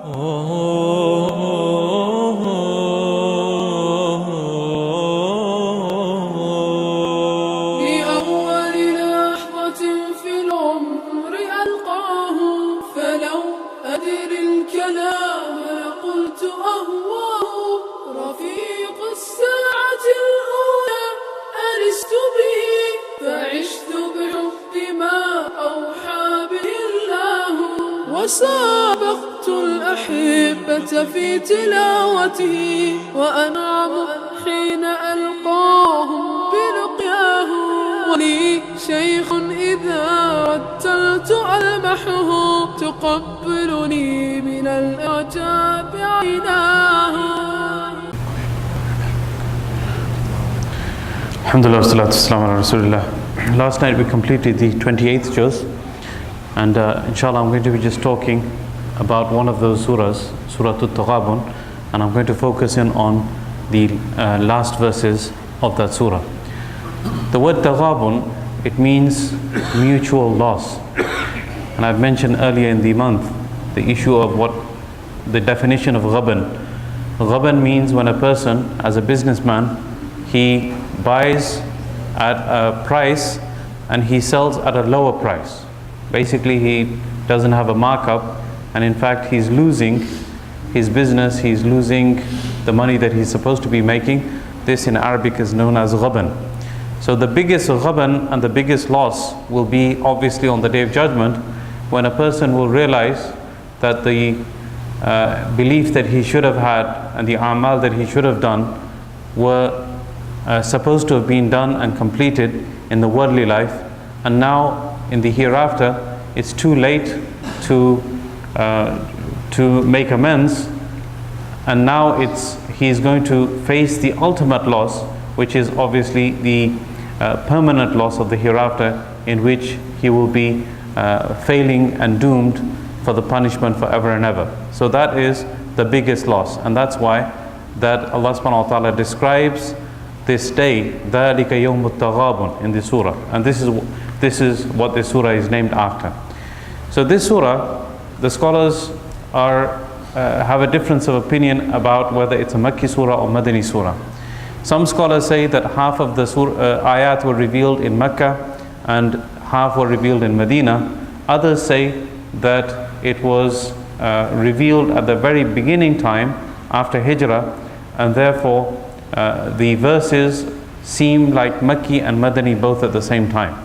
لأول لحظة في العمر ألقاه، فلو أدري الكلام قلت أهواه. رفيق الساعة الأولى أنست به، فعشت بحب ما أوحى به الله. وسابقت الأحبة في تلاوته، وأنعم حين ألقاهم بلقياه. ولي شيخ إذا رتلت ألمحه، تقبلني من الإعجاب عيناه. Alhamdulillah, wassalatu wassalamu ala Rasulillah. Last night we completed the 28th juz, and inshallah I'm going to be just talking about one of those surahs, Surah At-Taghabun, and I'm going to focus in on the last verses of that surah. The word Taghabun, it means mutual loss, and I've mentioned earlier in the month the issue of what the definition of ghaban. Ghaban means when a person, as a businessman, he buys at a price and he sells at a lower price. Basically, he doesn't have a markup, and in fact he's losing his business, he's losing the money that he's supposed to be making. This in Arabic is known as ghaban. So the biggest ghaban and the biggest loss will be obviously on the Day of Judgment, when a person will realize that the belief that he should have had and the amal that he should have done were supposed to have been done and completed in the worldly life, and now in the hereafter it's too late to make amends, and now he is going to face the ultimate loss, which is obviously the permanent loss of the hereafter, in which he will be failing and doomed for the punishment forever and ever. So that is the biggest loss, and that's why that Allah subhanahu wa ta'ala describes this day, ذَلِكَ يَوْمُ التَّغَابُنِ, in this surah, and this is what this surah is named after. So this surah, the scholars have a difference of opinion about whether it's a Makki surah or Madani surah. Some scholars say that half of the ayat were revealed in Mecca and half were revealed in Medina. Others say that it was revealed at the very beginning time after Hijrah, and therefore the verses seem like Makki and Madani both at the same time.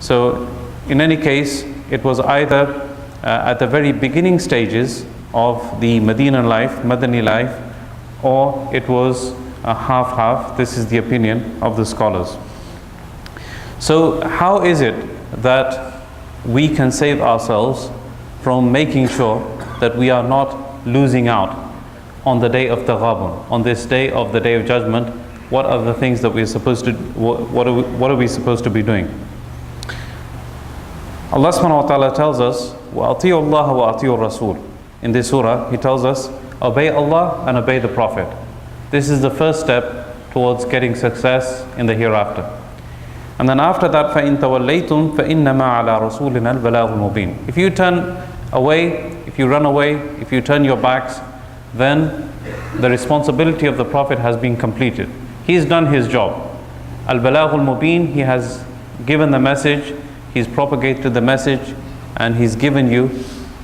So in any case, it was either at the very beginning stages of the Medinan life, Madani life, or it was a half-half. This is the opinion of the scholars. So how is it that we can save ourselves from making sure that we are not losing out on the day of Taghabun, on this day of the Day of Judgment? What are the things that we're supposed to, what are we supposed to be doing? Allah subhanahu wa ta'ala tells us, وَأَطِيعُوا اللَّهَ وَأَطِيعُوا الرَّسُولَ. In this surah, He tells us, obey Allah and obey the Prophet. This is the first step towards getting success in the hereafter. And then after that, فَإِن تَوَلَّيْتُمْ فَإِنَّمَا عَلَى رَسُولِنَا الْبَلَاغُ الْمُبِينُ. If you turn away, if you run away, if you turn your backs, then the responsibility of the Prophet has been completed. He's done his job. Al-Balagh al-Mubin, he has given the message, he's propagated the message, and he's given you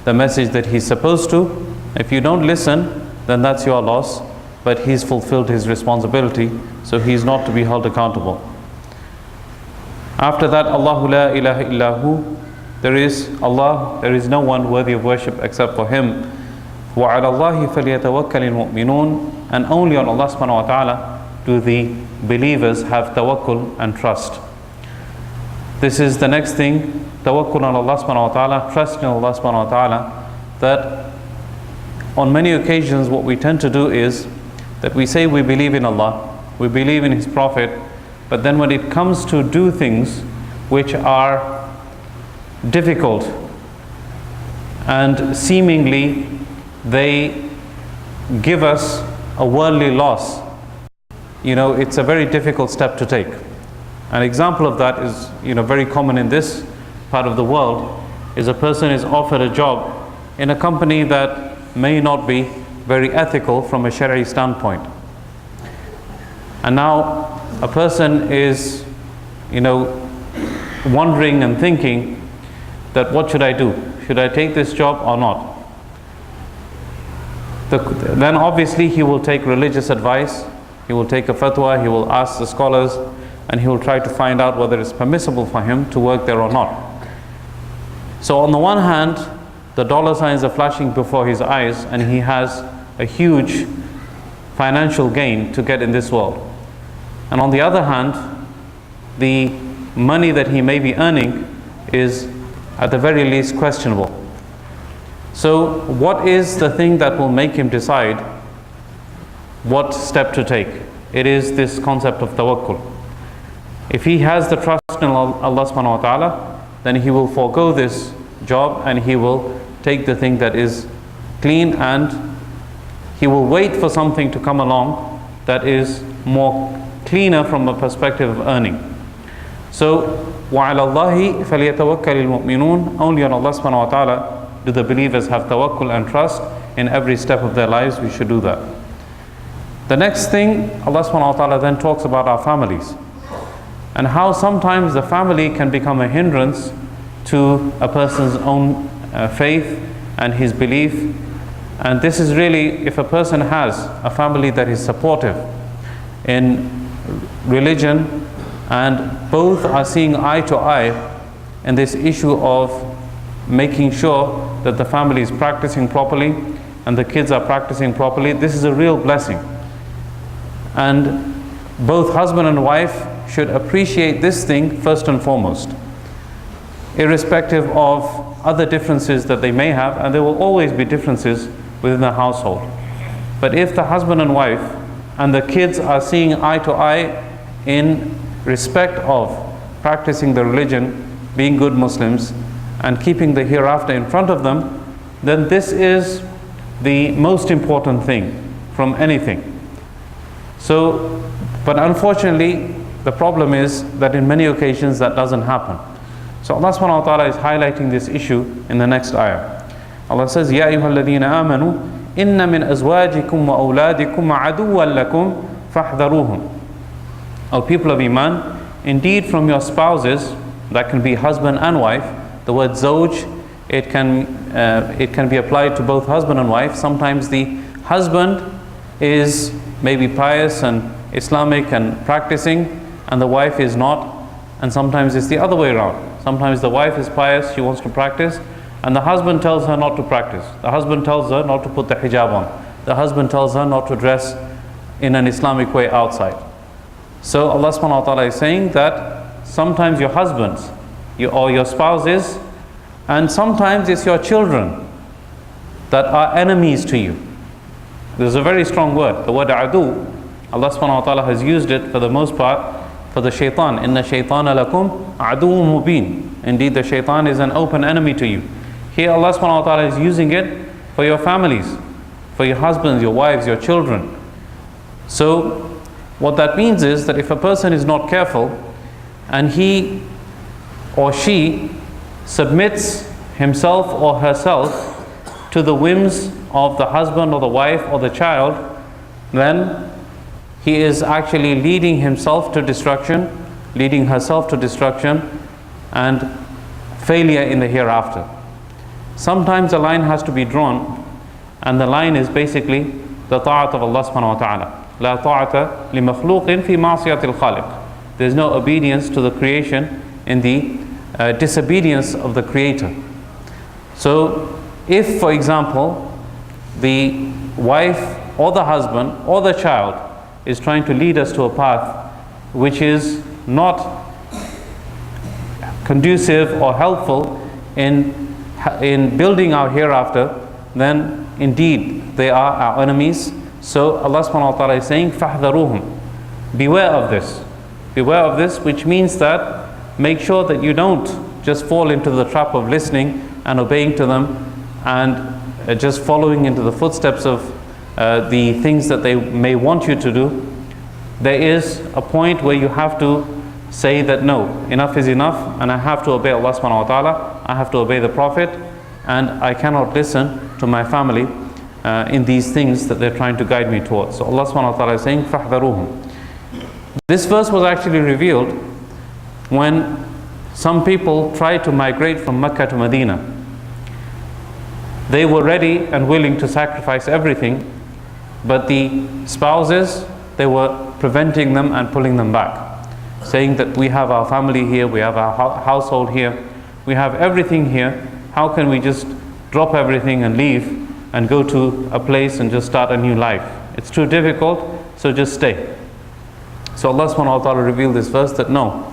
the message that he's supposed to. If you don't listen, then that's your loss, but he's fulfilled his responsibility, so he's not to be held accountable. After that, Allahu la ilaha illahu, there is Allah, there is no one worthy of worship except for Him. وَعَلَى اللَّهِ فَلْيَتَوَكَّلِ الْمُؤْمِنُونَ. And only on Allah subhanahu wa ta'ala do the believers have tawakkul and trust. This is the next thing, tawakkul on Allah subhanahu wa ta'ala, trust in Allah subhanahu wa ta'ala, that on many occasions what we tend to do is that we say we believe in Allah, we believe in His Prophet, but then when it comes to do things which are difficult and seemingly they give us a worldly loss, it's a very difficult step to take. An example of that is, very common in this part of the world, is a person is offered a job in a company that may not be very ethical from a Shari'i standpoint. And now a person is, wondering and thinking that what should I do? Should I take this job or not? Then obviously he will take religious advice, he will take a fatwa, he will ask the scholars, and he will try to find out whether it's permissible for him to work there or not. So on the one hand, the dollar signs are flashing before his eyes, and he has a huge financial gain to get in this world. And on the other hand, the money that he may be earning is at the very least questionable. So what is the thing that will make him decide what step to take? It is this concept of tawakkul. If he has the trust in Allah subhanahu wa ta'ala, then he will forego this job and he will take the thing that is clean, and he will wait for something to come along that is more cleaner from a perspective of earning. So وَعَلَى اللَّهِ فَلْيَتَوَكَّلِ الْمُؤْمِنُونَ. Only on Allah subhanahu wa ta'ala do the believers have tawakkul and trust in every step of their lives. We should do that. The next thing, Allah subhanahu wa ta'ala then talks about our families, and how sometimes the family can become a hindrance to a person's own faith and his belief. And this is really, if a person has a family that is supportive in religion, and both are seeing eye to eye in this issue of making sure that the family is practicing properly and the kids are practicing properly, this is a real blessing. And both husband and wife should appreciate this thing first and foremost, irrespective of other differences that they may have, and there will always be differences within the household. But if the husband and wife and the kids are seeing eye to eye in respect of practicing the religion, being good Muslims, and keeping the hereafter in front of them, then this is the most important thing from anything. So, but unfortunately, the problem is that in many occasions that doesn't happen. So Allah subhanahu wa ta'ala is highlighting this issue in the next ayah. Allah says, يَا أَيُّهَا الَّذِينَ آمَنُوا إِنَّ مِنْ أَزْوَاجِكُمْ وَأَوْلَادِكُمْ عَدُوًّا لَكُمْ فَاحْذَرُوهُمْ. O people of Iman, indeed from your spouses, that can be husband and wife. The word zawj, it can be applied to both husband and wife. Sometimes the husband is maybe pious and Islamic and practicing, and the wife is not. And sometimes it's the other way around. Sometimes the wife is pious, she wants to practice, and the husband tells her not to practice. The husband tells her not to put the hijab on. The husband tells her not to dress in an Islamic way outside. So Allah subhanahu wa ta'ala is saying that sometimes your husbands or your spouses, and sometimes it's your children that are enemies to you. There's a very strong word, the word adu. Allah subhanahu wa ta'ala has used it for the most part for the shaitan. Inna shaytana lakum aduwwun mubin. Indeed, the shaitan is an open enemy to you. Here Allah subhanahu wa ta'ala is using it for your families, for your husbands, your wives, your children. So what that means is that if a person is not careful and he or she submits himself or herself to the whims of the husband or the wife or the child, then he is actually leading himself to destruction, leading herself to destruction and failure in the hereafter. Sometimes a line has to be drawn, and the line is basically the ta'at of Allah subhanahu wa ta'ala. لا طاعة لمخلوق في معصية الخالق. There is no obedience to the creation in the disobedience of the Creator. So if, for example, the wife or the husband or the child is trying to lead us to a path which is not conducive or helpful in building our hereafter, then indeed they are our enemies. So Allah subhanahu wa ta'ala is saying, فَاحْذَرُوهُمْ. Beware of this. Beware of this, which means that make sure that you don't just fall into the trap of listening and obeying to them and just following into the footsteps of the things that they may want you to do. There is a point where you have to say that no, enough is enough, and I have to obey Allah subhanahu wa ta'ala, I have to obey the Prophet, and I cannot listen to my family. in these things that they're trying to guide me towards. So Allah subhanahu wa ta'ala is saying, فَاحْذَرُوهُمْ. This verse was actually revealed when some people tried to migrate from Mecca to Medina. They were ready and willing to sacrifice everything, but the spouses, they were preventing them and pulling them back, saying that we have our family here, we have our household here, we have everything here. How can we just drop everything and leave and go to a place and just start a new life? It's too difficult, so just stay. So Allah subhanahu wa ta'ala revealed this verse that no,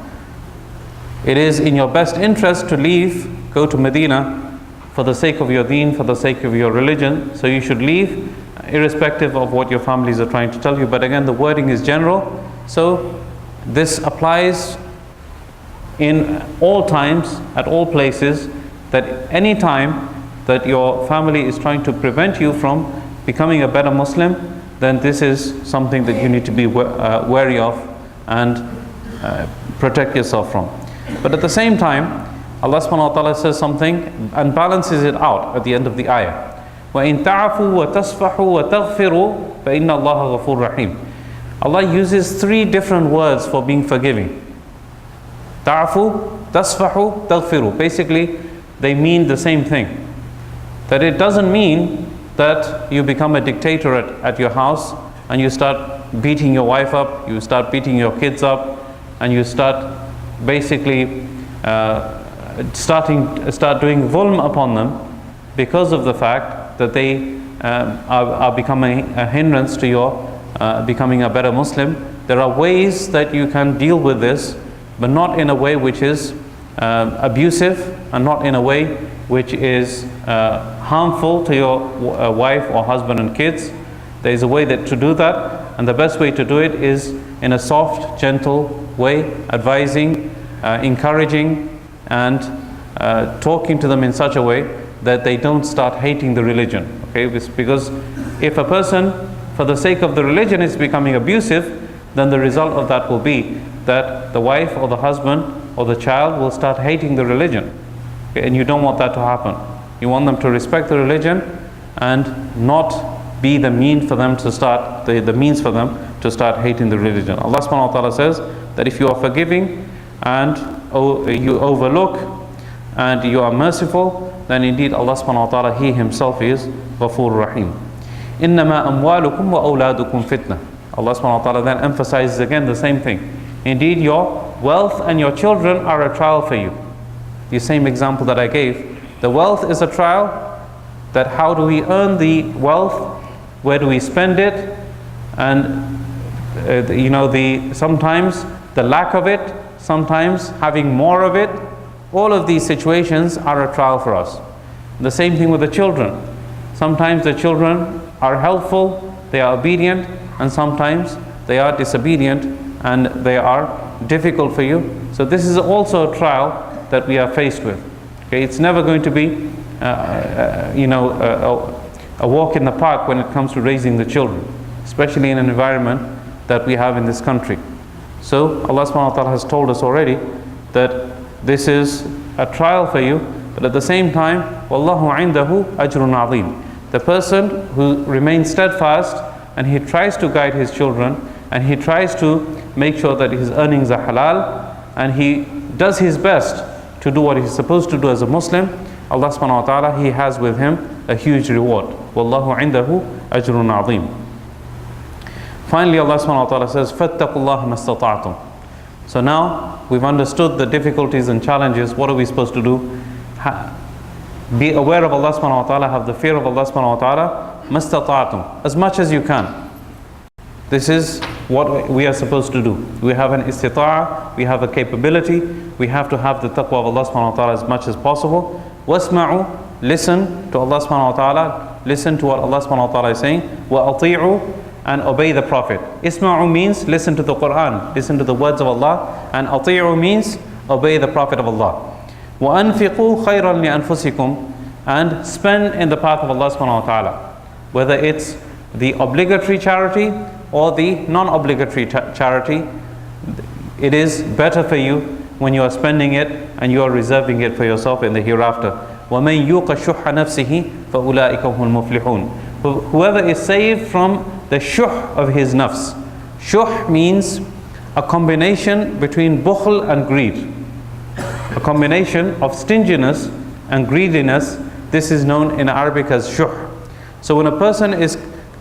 it is in your best interest to leave, go to Medina for the sake of your deen, for the sake of your religion. So you should leave irrespective of what your families are trying to tell you. But again, the wording is general, so this applies in all times, at all places, that any time that your family is trying to prevent you from becoming a better Muslim, then this is something that you need to be wary of and protect yourself from. But at the same time, Allah subhanahu wa ta'ala says something and balances it out at the end of the ayah. وَإِن تَعْفُوا وَتَصْفَحُوا وَتَغْفِرُوا فَإِنَّ اللَّهَ غَفُورٌ رَحِيمٌ. Allah uses three different words for being forgiving. تَعْفُوا, تَصْفَحُوا, تَغْفِرُوا. Basically, they mean the same thing. That it doesn't mean that you become a dictator at your house and you start beating your wife up, you start beating your kids up, and you start basically start doing zulm upon them because of the fact that they are becoming a hindrance to your becoming a better Muslim. There are ways that you can deal with this, but not in a way which is abusive and not in a way which is harmful to your wife or husband and kids. There is a way to do that, and the best way to do it is in a soft, gentle way, advising, encouraging, and talking to them in such a way that they don't start hating the religion. Okay, because if a person, for the sake of the religion, is becoming abusive, then the result of that will be that the wife or the husband or the child will start hating the religion. Okay, and you don't want that to happen. You want them to respect the religion and not be the means for them to start hating the religion. Allah subhanahu wa ta'ala says that if you are forgiving and you overlook and you are merciful, then indeed Allah subhanahu wa ta'ala, He Himself is Ghafur Rahim. إِنَّمَا أَمْوَالُكُمْ وَأَوْلَادُكُمْ fitna. Allah subhanahu wa ta'ala then emphasizes again the same thing. Indeed, your wealth and your children are a trial for you. The same example that I gave. The wealth is a trial, that how do we earn the wealth, where do we spend it, and sometimes the lack of it, sometimes having more of it. All of these situations are a trial for us. The same thing with the children. Sometimes the children are helpful, they are obedient, and sometimes they are disobedient and they are difficult for you. So this is also a trial that we are faced with. Okay, it's never going to be a walk in the park when it comes to raising the children, especially in an environment that we have in this country. So Allah subhanahu wa ta'ala has told us already that this is a trial for you, but at the same time, Wallahu indahu ajrun azim. The person who remains steadfast and he tries to guide his children and he tries to make sure that his earnings are halal and he does his best to do what he's supposed to do as a Muslim, Allah subhanahu wa ta'ala, He has with him a huge reward. Wallahu indahu ajrun azim. Finally, Allah subhanahu wa ta'ala says, فَاتَّقُوا اللَّهَ مَا اسْتَطَعْتُمْ. So now we've understood the difficulties and challenges. What are we supposed to do? Be aware of Allah subhanahu wa ta'ala, have the fear of Allah subhanahu wa ta'ala, مَا اسْتَطَعْتُمْ, as much as you can. This is what we are supposed to do. We have an istita'a, we have a capability, we have to have the taqwa of Allah subhanahu wa ta'ala as much as possible. وَاسْمَعُوا, listen to Allah subhanahu wa ta'ala, listen to what Allah subhanahu wa ta'ala is saying. وَأَطِيعُوا, and obey the Prophet. Isma'u means listen to the Quran, listen to the words of Allah, and ati'u means obey the Prophet of Allah. وَأَنْفِقُوا خَيْرًا لِأَنفُسِكُمْ, and spend in the path of Allah subhanahu wa ta'ala, whether it's the obligatory charity or the non-obligatory charity. It is better for you when you are spending it and you are reserving it for yourself in the hereafter. وَمَنْ يُوقَ شُحَّ نَفْسِهِ فَأُولَٰئِكَ هُمُ الْمُفْلِحُونَ. Whoever is saved from the shuh of his nafs. Shuh means a combination between bukhl and greed. A combination of stinginess and greediness. This is known in Arabic as shuh. So when a person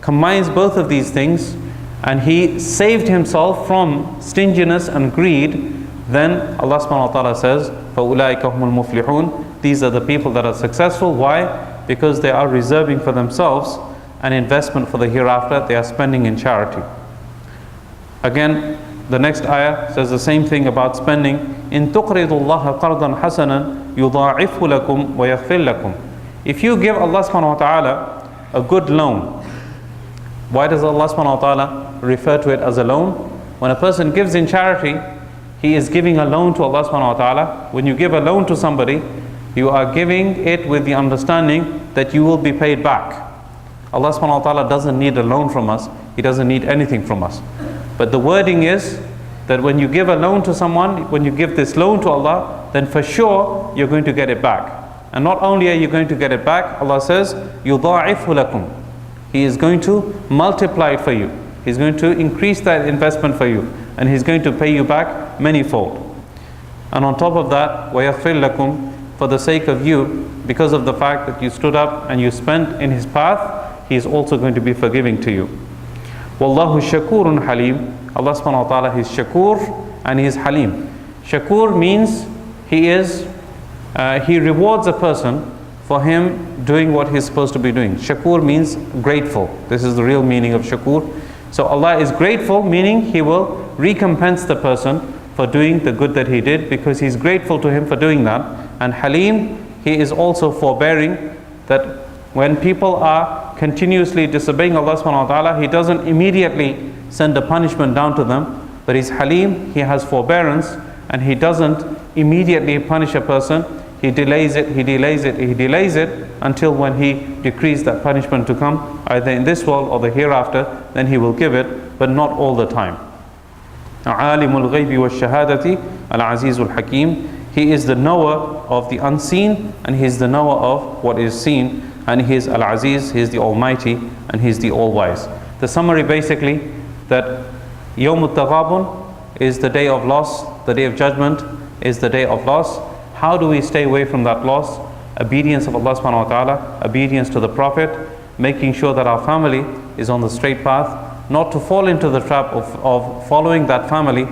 combines both of these things and he saved himself from stinginess and greed, then Allah subhanahu wa ta'ala says, فَأُولَٰئِكَ هُمُ الْمُفْلِحُونَ. These are the people that are successful. Why? Because they are reserving for themselves an investment for the hereafter. They are spending in charity. Again, the next ayah says the same thing about spending. إِن تُقْرِضُوا اللَّهَ قَرْضًا حَسَنًا يُضَاعِفْهُ لَكُمْ وَيَغْفِرْ لَكُمْ. If you give Allah subhanahu wa ta'ala a good loan, why does Allah subhanahu wa ta'ala refer to it as a loan? When a person gives in charity, he is giving a loan to Allah subhanahu wa ta'ala. When you give a loan to somebody, you are giving it with the understanding that you will be paid back. Allah subhanahu wa ta'ala doesn't need a loan from us. He doesn't need anything from us. But the wording is that when you give a loan to someone, when you give this loan to Allah, then for sure you're going to get it back. And not only are you going to get it back, Allah says, يُضَاعِفْهُ لَكُمْ. He is going to multiply it for you. He's going to increase that investment for you. And He's going to pay you back manyfold. And on top of that, وَيَغْفِرْ لَكُمْ, for the sake of you, because of the fact that you stood up and you spent in His path, He is also going to be forgiving to you. Wallahu shakurun halim. Allah subhanahu wa ta'ala is shakur and He is halim. Shakur means He rewards a person for him doing what he's supposed to be doing. Shakur means grateful. This is the real meaning of shakur. So Allah is grateful, meaning He will recompense the person for doing the good that he did, because He's grateful to him for doing that. And halim, He is also forbearing, that when people are continuously disobeying Allah subhanahu wa ta'ala, He doesn't immediately send a punishment down to them, but He's halim, He has forbearance, and He doesn't immediately punish a person. He delays it, He delays it, He delays it until when He decrees that punishment to come, either in this world or the hereafter, then He will give it, but not all the time. عَالِمُ الْغَيْبِ وَالشَّهَادَةِ الْعَزِيزُ الْحَكِيمُ. He is the knower of the unseen, and He is the knower of what is seen, and He is Al-Aziz, He is the Almighty, and He is the All-Wise. The summary basically, that Yawm al-Taghabun is the day of loss, the day of judgment is the day of loss. How do we stay away from that loss? Obedience of Allah subhanahu wa ta'ala, obedience to the Prophet, making sure that our family is on the straight path, not to fall into the trap of following that family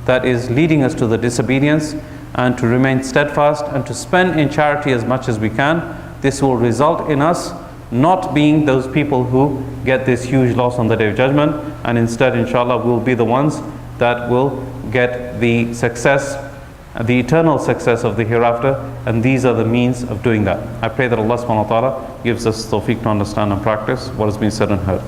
that is leading us to the disobedience, and to remain steadfast and to spend in charity as much as we can. This will result in us not being those people who get this huge loss on the Day of Judgment, and instead, inshallah, we'll be the ones that will get the success, the eternal success of the hereafter, and these are the means of doing that. I pray that Allah subhanahu wa ta'ala gives us tawfiq to understand and practice what has been said and heard.